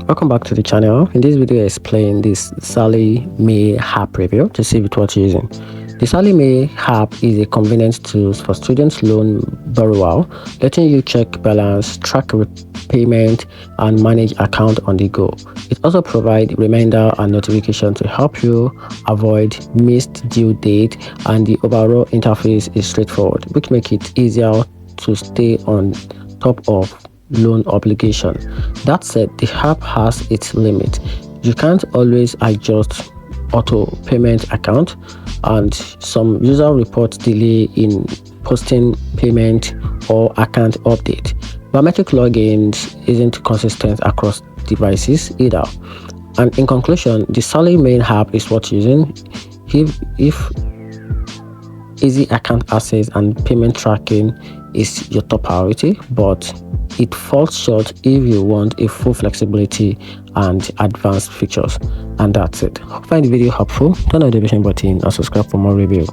Welcome back to the channel. In this video I explain this SALLIE MAE app review to see with what you're using. The SALLIE MAE app is a convenient tool for student loan borrower, letting you check balance, track repayment, and manage account on the go. It also provides reminder and notification to help you avoid missed due date, and the overall interface is straightforward, which makes it easier to stay on top of loan obligation. That said, the app has its limit. You can't always adjust auto payment account, and some user report delay in posting payment or account update. Biometric logins isn't consistent across devices either. And in conclusion, the SALLIE MAE app is worth using if easy account access and payment tracking is your top priority, but it falls short if you want a full flexibility and advanced features. And that's it. Hope you find the video helpful. Turn on the notification button and subscribe for more review.